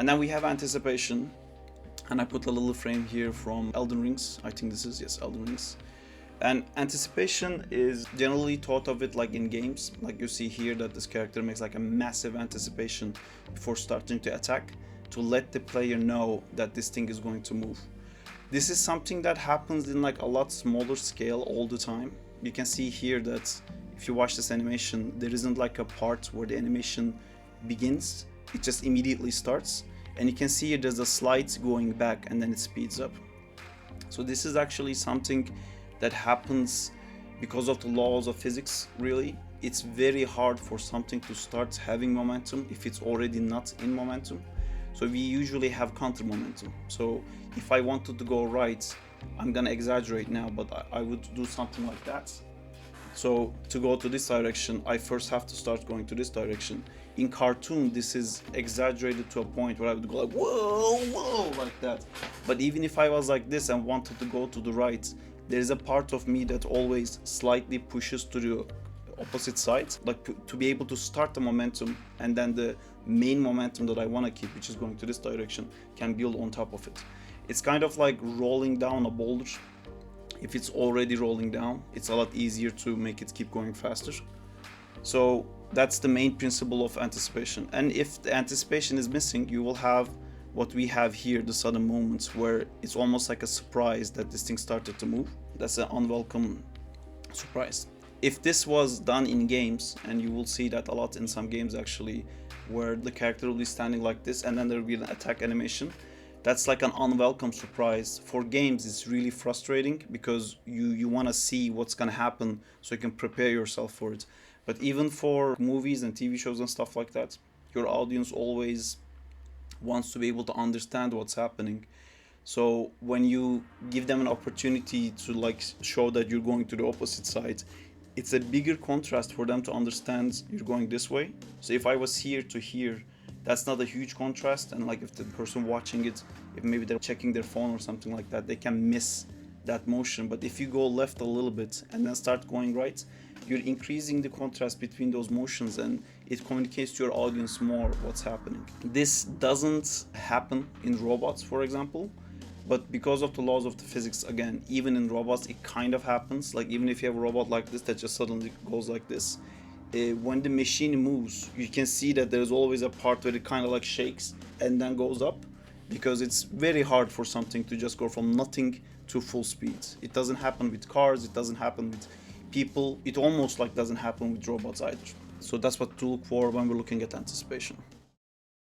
And then we have anticipation, and I put a little frame here from Elden Rings. I think this is, yes, Elden Rings. And anticipation is generally thought of it like in games, like you see here that this character makes like a massive anticipation before starting to attack to let the player know that this thing is going to move. This is something that happens in like a lot smaller scale all the time. You can see here that if you watch this animation, there isn't like a part where the animation begins, it just immediately starts. And you can see here there's a slide going back and then it speeds up. So this is actually something that happens because of the laws of physics, really. It's very hard for something to start having momentum if it's already not in momentum. So we usually have counter momentum. So if I wanted to go right, I'm gonna exaggerate now, but I would do something like that. So to go to this direction, I first have to start going to this direction. In cartoon, this is exaggerated to a point where I would go like, whoa, whoa, like that. But even if I was like this and wanted to go to the right, there is a part of me that always slightly pushes to the opposite side, like to be able to start the momentum, and then the main momentum that I want to keep, which is going to this direction, can build on top of it. It's kind of like rolling down a boulder. If it's already rolling down, it's a lot easier to make it keep going faster. So that's the main principle of anticipation. And if the anticipation is missing, you will have what we have here, the sudden moments, where it's almost like a surprise that this thing started to move. That's an unwelcome surprise. If this was done in games, and you will see that a lot in some games actually, where the character will be standing like this and then there will be an attack animation, that's like an unwelcome surprise. For games, it's really frustrating because you want to see what's going to happen so you can prepare yourself for it. But even for movies and TV shows and stuff like that, your audience always wants to be able to understand what's happening. So when you give them an opportunity to like show that you're going to the opposite side, it's a bigger contrast for them to understand you're going this way. So if I was here to here, that's not a huge contrast, and like if the person watching it, if maybe they're checking their phone or something like that, they can miss that motion. But if you go left a little bit and then start going right, you're increasing the contrast between those motions, and it communicates to your audience more what's happening. This doesn't happen in robots, for example, but because of the laws of the physics, again, even in robots it kind of happens. Like even if you have a robot like this that just suddenly goes like this, when the machine moves, you can see that there's always a part where it kind of like shakes and then goes up, because it's very hard for something to just go from nothing to full speed. It doesn't happen with cars, it doesn't happen with people, it almost like doesn't happen with robots either. So that's what to look for when we're looking at anticipation.